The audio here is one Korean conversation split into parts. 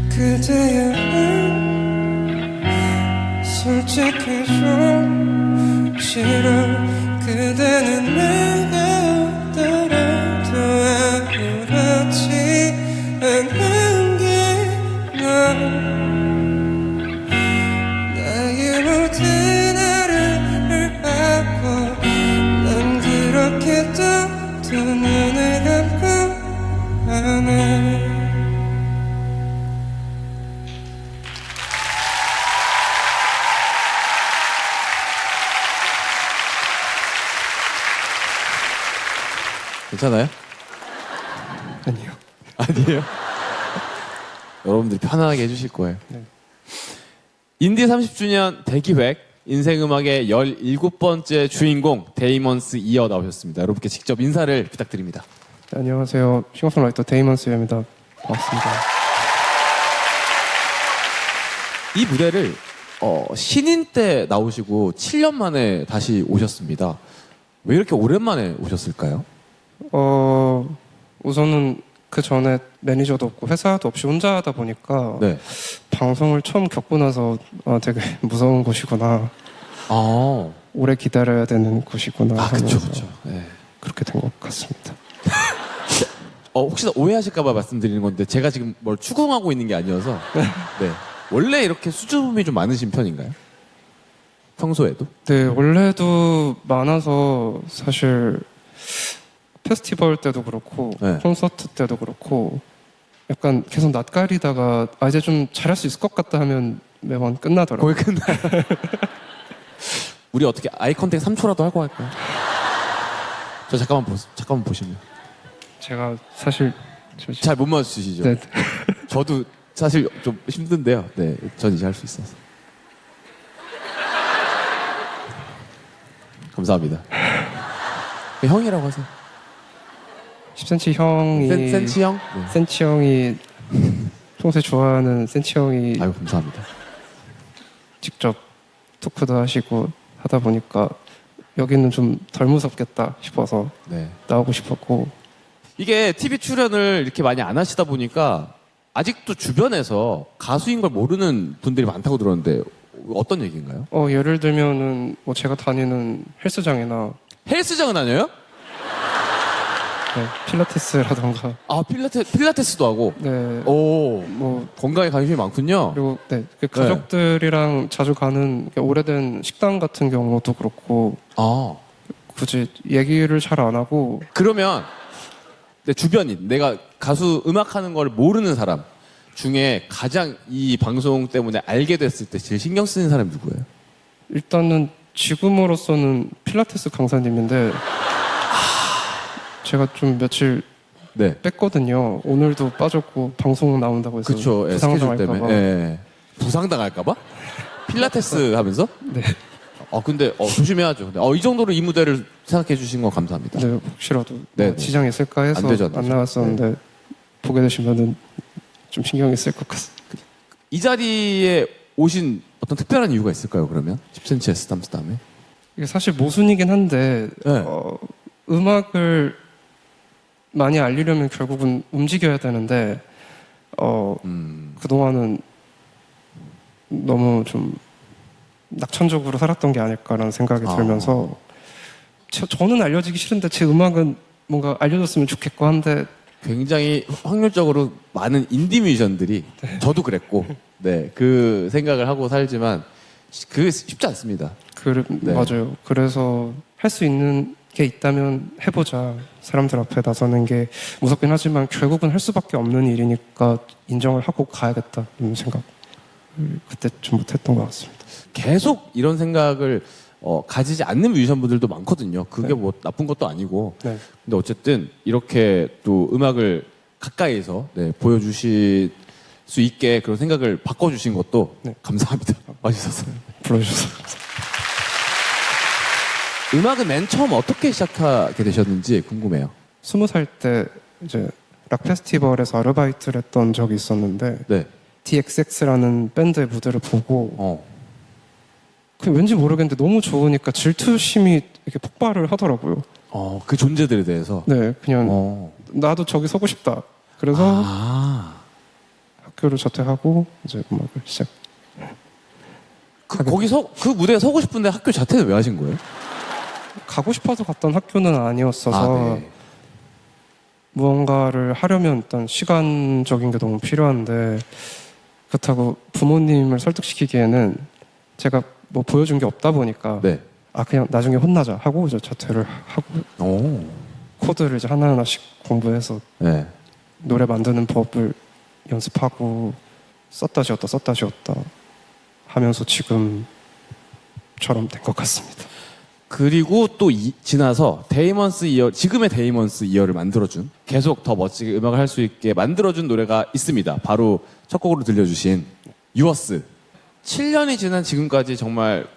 그대여 솔직히 좀 싫어 그대는 내가 없더라도 아무렇지 않은 게나 나의 모든 하루를 받고 난 그렇게 또 눈을 감고 안해 괜찮아요? 아니요. 아니에요? 여러분들이 편안하게 해주실 거예요. 네. 인디 30주년 대기획 인생음악의 17번째 주인공 데이먼스 이어 나오셨습니다. 여러분께 직접 인사를 부탁드립니다. 네, 안녕하세요. 싱어송라이터 데이먼스입니다. 반갑습니다. 이 무대를 신인 때 나오시고 7년 만에 다시 오셨습니다. 왜 이렇게 오랜만에 오셨을까요? 우선은 그 전에 매니저도 없고 회사도 없이 혼자 하다 보니까 네. 방송을 처음 겪고 나서 되게 무서운 곳이구나. 아, 오래 기다려야 되는 곳이구나. 그쵸, 하면서 그쵸. 네. 그렇게 된 것 같습니다. 혹시나 오해하실까봐 말씀드리는 건데 제가 지금 뭘 추궁하고 있는 게 아니어서 네. 원래 이렇게 수줍음이 좀 많으신 편인가요? 평소에도? 네, 원래도 많아서 사실 페스티벌 때도 그렇고 네. 콘서트 때도 그렇고 약간 계속 낯가리다가 이제 좀 잘할 수 있을 것 같다 하면 매번 끝나더라고요. 거의 끝나요. 우리 어떻게 아이 컨택 3초라도 하고 할까요? 저 잠깐만 보시면 제가 사실 잘 못 맞추시죠? 네. 저도 사실 좀 힘든데요. 네, 전 이제 할 수 있어서. 감사합니다. 형이라고 하세요. 10cm 형이 센치 형? 네. 센치 형이 평소에 좋아하는 센치 형이 아유, 감사합니다. 직접 토크도 하시고 하다 보니까 여기는 좀 덜 무섭겠다 싶어서 네. 나오고 싶었고 이게 TV 출연을 이렇게 많이 안 하시다 보니까 아직도 주변에서 가수인 걸 모르는 분들이 많다고 들었는데 어떤 얘기인가요? 예를 들면은 뭐 제가 다니는 헬스장이나 헬스장은 아니에요? 필라테스라던가 아, 필라테스도 하고. 네, 오, 뭐 건강에 관심이 많군요. 그리고 그 가족들이랑 자주 가는 오래된 식당 같은 경우도 그렇고 아, 굳이 얘기를 잘 안 하고 그러면 내 주변인, 내가 가수 음악하는 걸 모르는 사람 중에 가장 이 방송 때문에 알게 됐을 때 제일 신경 쓰는 사람이 누구예요? 일단은 지금으로서는 필라테스 강사님인데 제가 좀 며칠 네. 뺐거든요. 오늘도 빠졌고 방송 나온다고 해서 그쵸. 예, 스케줄 부상당할까 때문에. 봐. 예. 부상당할까봐? 필라테스 하면서? 네. 근데 조심해야죠. 이 정도로 이 무대를 생각해 주신 건 감사합니다. 네, 혹시라도 네, 뭐 지장이 있을까 해서 안 되죠, 안 안 되죠. 나왔었는데 보게 되시면은 좀 신경이 쓸 것 같습니다. 이 자리에 오신 어떤 특별한 이유가 있을까요, 그러면? 10cm S담스담에? 이게 사실 모순이긴 한데 네. 음악을 많이 알리려면 결국은 움직여야 되는데 그동안은 너무 좀 낙천적으로 살았던 게 아닐까라는 생각이 들면서 저는 알려지기 싫은데 제 음악은 뭔가 알려졌으면 좋겠고 한데 굉장히 확률적으로 많은 인디 뮤지션들이 저도 그랬고 그 생각을 하고 살지만 그게 쉽지 않습니다. 네. 맞아요. 그래서 할 수 있는 게 있다면 해보자. 사람들 앞에 나서는 게 무섭긴 하지만 결국은 할 수밖에 없는 일이니까 인정을 하고 가야겠다 이런 생각 그때 좀 못했던 것 같습니다. 계속 이런 생각을 가지지 않는 뮤지션분들도 많거든요. 그게 네. 뭐 나쁜 것도 아니고. 네. 근데 어쨌든 이렇게 또 음악을 가까이서 보여주실 수 있게 그런 생각을 바꿔주신 것도 네. 감사합니다. 와주셔서. 불러주셔서 음악은 맨 처음 어떻게 시작하게 되셨는지 궁금해요. 20살 때 이제 락 페스티벌에서 아르바이트를 했던 적이 있었는데 네. DXX라는 밴드의 무대를 보고 그 왠지 모르겠는데 너무 좋으니까 질투심이 이렇게 폭발을 하더라고요. 그 존재들에 대해서. 네, 그냥 나도 저기 서고 싶다. 그래서 학교를 자퇴하고 이제 음악을 시작. 거기서 그 무대에 서고 싶은데 학교 자퇴는 왜 하신 거예요? 가고 싶어서 갔던 학교는 아니었어서 네. 무언가를 하려면 일단 시간적인 게 너무 필요한데 그렇다고 부모님을 설득시키기에는 제가 뭐 보여준 게 없다 보니까 네. 그냥 나중에 혼나자 하고 이제 자퇴를 하고 코드를 이제 하나하나씩 공부해서 네. 노래 만드는 법을 연습하고 썼다 지웠다 하면서 지금처럼 된 것 같습니다. 그리고 또 지나서 데이먼스 이어, 지금의 데이먼스 이어를 만들어준, 계속 더 멋지게 음악을 할 수 있게 만들어준 노래가 있습니다. 바로 첫 곡으로 들려주신 유어스. 7년이 지난 지금까지 정말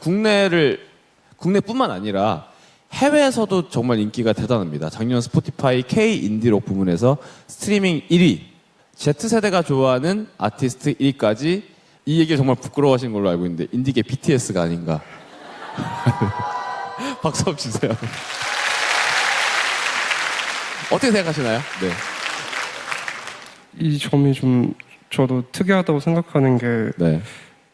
국내뿐만 아니라 해외에서도 정말 인기가 대단합니다. 작년 스포티파이 K 인디록 부문에서 스트리밍 1위, Z세대가 좋아하는 아티스트 1위까지. 이 얘기를 정말 부끄러워하신 걸로 알고 있는데 인디계 BTS가 아닌가. 박수 한번 주세요. 어떻게 생각하시나요? 네. 이 점이 좀 저도 특이하다고 생각하는 게 네.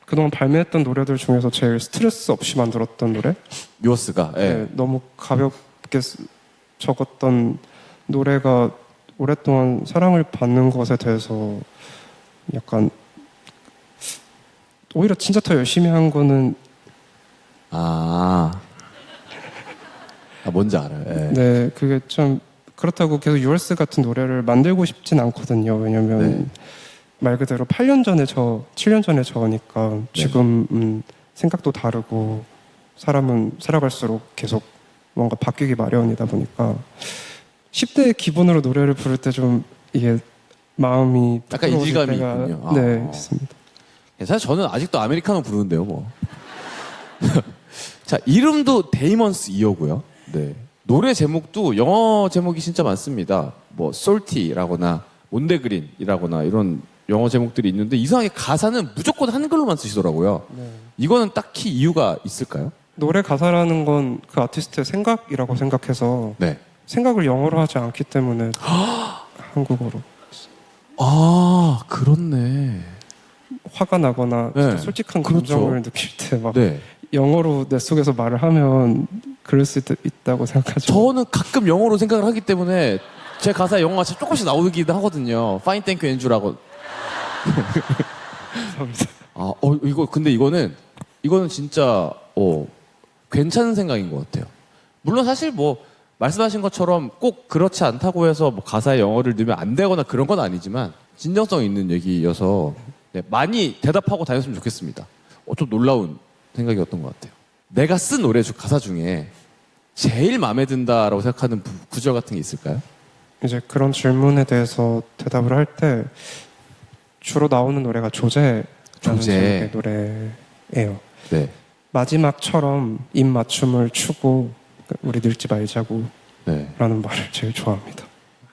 그동안 발매했던 노래들 중에서 제일 스트레스 없이 만들었던 노래? 유어스가. 네, 너무 가볍게 적었던 노래가 오랫동안 사랑을 받는 것에 대해서 약간 오히려 진짜 더 열심히 한 거는 뭔지 알아요. 네. 네, 그게 참 그렇다고 계속 유얼스 같은 노래를 만들고 싶진 않거든요. 왜냐면 말 그대로 8년 전에 7년 전에 저니까 지금 생각도 다르고 사람은 살아갈수록 계속 뭔가 바뀌기 마련이다 보니까 10대의 기분으로 노래를 부를 때 좀 이게 마음이 약간 부끄러워질 이질감이 때가 있군요. 네, 있습니다. 사실 저는 아직도 아메리카노 부르는데요, 뭐. 자, 이름도 데이먼스 이어고요. 네. 노래 제목도 영어 제목이 진짜 많습니다. 뭐 솔티라거나 몬데그린이라거나 이런 영어 제목들이 있는데 이상하게 가사는 무조건 한글로만 쓰시더라고요. 이거는 딱히 이유가 있을까요? 노래 가사라는 건 그 아티스트의 생각이라고 생각해서 네. 생각을 영어로 하지 않기 때문에 한국어로 그렇네. 화가 나거나 진짜 네. 솔직한 그렇죠. 감정을 느낄 때 막 네. 영어로 내 속에서 말을 하면 그럴 수 있다고 생각하죠. 저는 가끔 영어로 생각을 하기 때문에 제 가사에 영어가 조금씩 나오기도 하거든요. Fine, thank you, Andrew라고. 감사합니다. 근데 이거는 진짜, 괜찮은 생각인 것 같아요. 물론 사실 뭐, 말씀하신 것처럼 꼭 그렇지 않다고 해서 뭐 가사에 영어를 넣으면 안 되거나 그런 건 아니지만, 진정성 있는 얘기여서, 네, 많이 대답하고 다녔으면 좋겠습니다. 좀 놀라운 생각이었던 것 같아요. 내가 쓴 노래 가사 중에 제일 마음에 든다라고 생각하는 구절 같은 게 있을까요? 이제 그런 질문에 대해서 대답을 할 때 주로 나오는 노래가 조제라는 조제. 제목의 노래예요. 네. 마지막처럼 입 맞춤을 추고 우리 늙지 말자고 네. 라는 말을 제일 좋아합니다.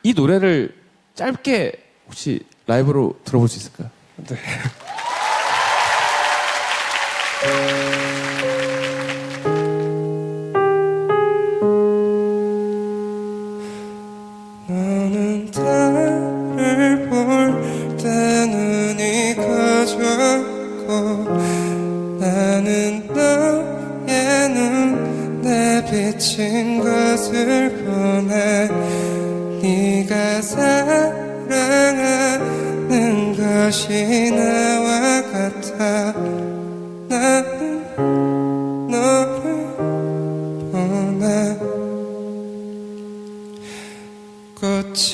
이 노래를 짧게 혹시 라이브로 들어볼 수 있을까요? 네. 너는 나를 볼 때 눈이 커졌고 나는 너의 눈에 비친 것을 보내 네가 사랑하는 것이 나와 같아 나는 너를 보내 꽃이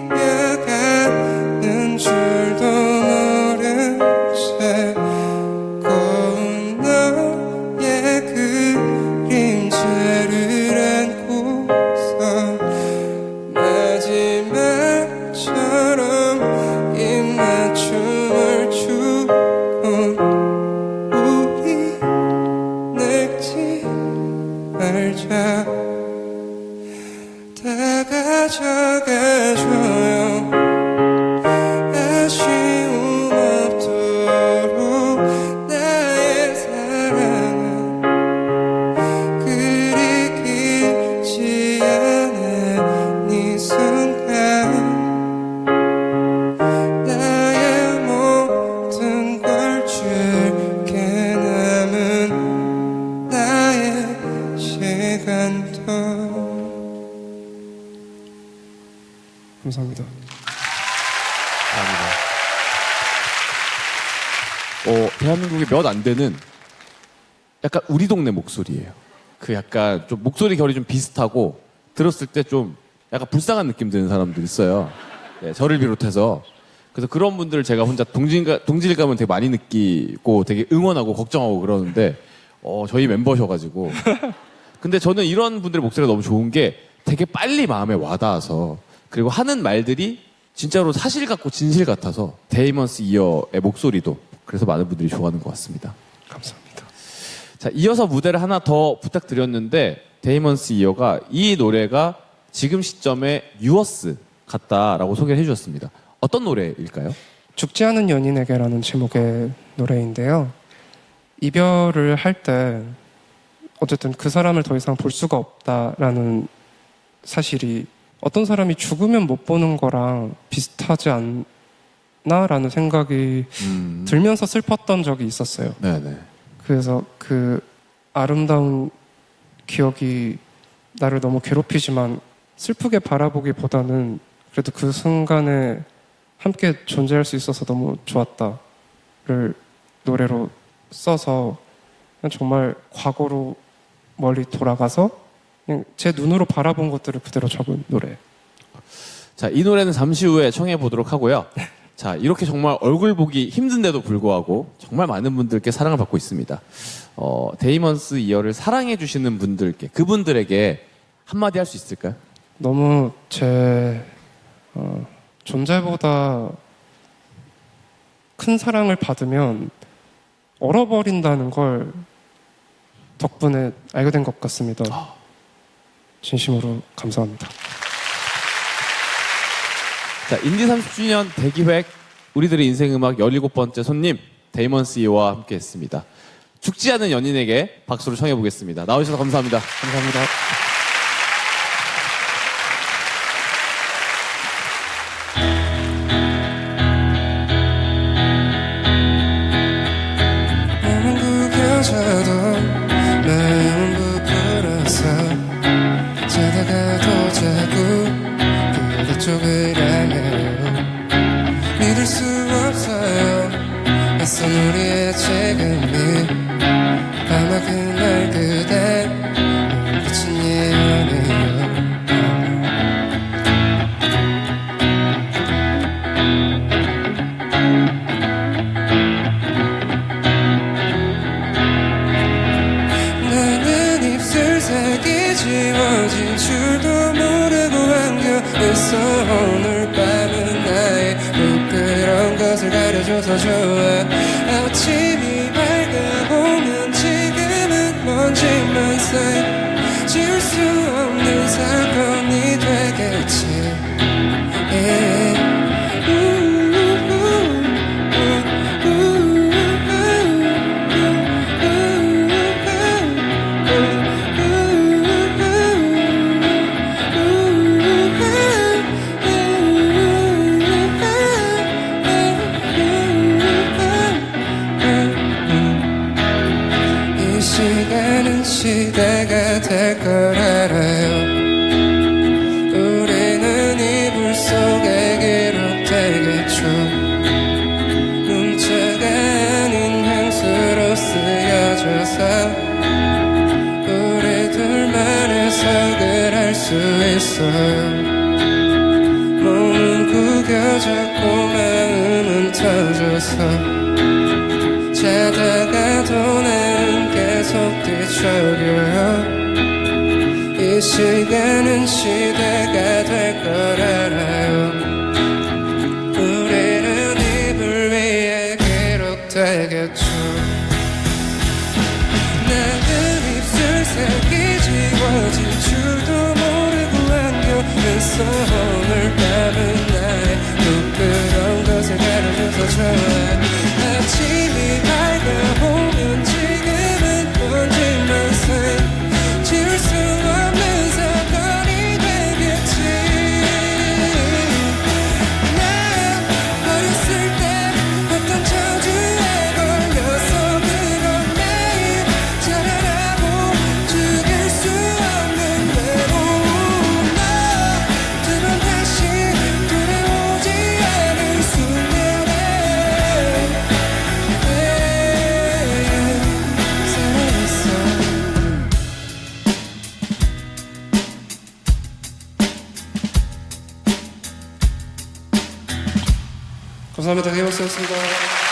피어가는 줄도 모른 채 고운 너의 그림자를 안고서 마지막처럼 입맞춤을 주고 우리 늙지 말자 다 가져가줘요 아쉬움 없도록 나의 사랑은 그리 길지 않은 이 순간 나의 모든 걸 줄게 남은 나의 시간도 감사합니다. 대한민국에 몇 안 되는 약간 우리 동네 목소리예요. 그 약간 좀 목소리 결이 좀 비슷하고 들었을 때 좀 약간 불쌍한 느낌 드는 사람들 있어요. 네, 저를 비롯해서. 그래서 그런 분들을 제가 혼자 동질감을 되게 많이 느끼고 되게 응원하고 걱정하고 그러는데 저희 멤버셔가지고. 근데 저는 이런 분들의 목소리가 너무 좋은 게 되게 빨리 마음에 와닿아서 그리고 하는 말들이 진짜로 사실 같고 진실 같아서 데이먼스 이어의 목소리도 그래서 많은 분들이 좋아하는 것 같습니다. 감사합니다. 자, 이어서 무대를 하나 더 부탁드렸는데 데이먼스 이어가 이 노래가 지금 시점에 유어스 같다라고 소개를 해주셨습니다. 어떤 노래일까요? 죽지 않은 연인에게라는 제목의 노래인데요. 이별을 할 때 어쨌든 그 사람을 더 이상 볼 수가 없다라는 사실이 어떤 사람이 죽으면 못 보는 거랑 비슷하지 않나라는 생각이 들면서 슬펐던 적이 있었어요. 네네. 그래서 그 아름다운 기억이 나를 너무 괴롭히지만 슬프게 바라보기보다는 그래도 그 순간에 함께 존재할 수 있어서 너무 좋았다를 노래로 써서 그냥 정말 과거로 멀리 돌아가서 그냥 제 눈으로 바라본 것들을 그대로 적은 노래. 자, 이 노래는 잠시 후에 청해 보도록 하고요. 자, 이렇게 정말 얼굴 보기 힘든데도 불구하고 정말 많은 분들께 사랑을 받고 있습니다. 데이먼스 이어를 사랑해 주시는 분들께 그분들에게 한마디 할 수 있을까요? 너무 제 존재보다 큰 사랑을 받으면 얼어버린다는 걸 덕분에 알게 된 것 같습니다. 진심으로 감사합니다. 자, 인디 30주년 대기획 우리들의 인생 음악 17번째 손님 데이먼스 이어와 함께 했습니다. 죽지 않은 연인에게 박수를 청해 보겠습니다. 나와주셔서 감사합니다. 감사합니다. 몸은 구겨져도 마음은 부풀어서 자다가도 자꾸 지워진 줄도 모르고 안겨있어. 오늘 밤은 나의 부끄러운 것을 가려줘서 좋아. 아침이 밝아오면 지금은 먼지만 쌓여 지울 수 없는 사건이 되겠지. 이 시간은 시대가 될 걸 알아요. 우리는 이불 속에 기록되겠죠. 문자가 아닌 향수로 쓰여져서 우리 둘만의 석을 할 수 있어요. 몸은 구겨졌고 마음은 터져서 자다가도 나는 계속 뒤척여요. 이 시간은 시대가 될 걸 알아요. 우리는 이불 위에 기록되겠죠. 나는 입술색이 지워진 줄도 모르고 안겨있어. 오늘 밤은 나의 부끄러운 것을 가려줘서 좋아. 아침이 밝아오면 지금은 먼지만 쌓여 지울 수 없는 사건이 되겠지. 난 어렸을 때 어떤 저주에 걸려서 그런 매일 자라나고 죽일 수 없는 외로움. 너 두 번 다시 돌아오지 않을 수면에 살아있어. 감사합니다. 헤이버스였습니다.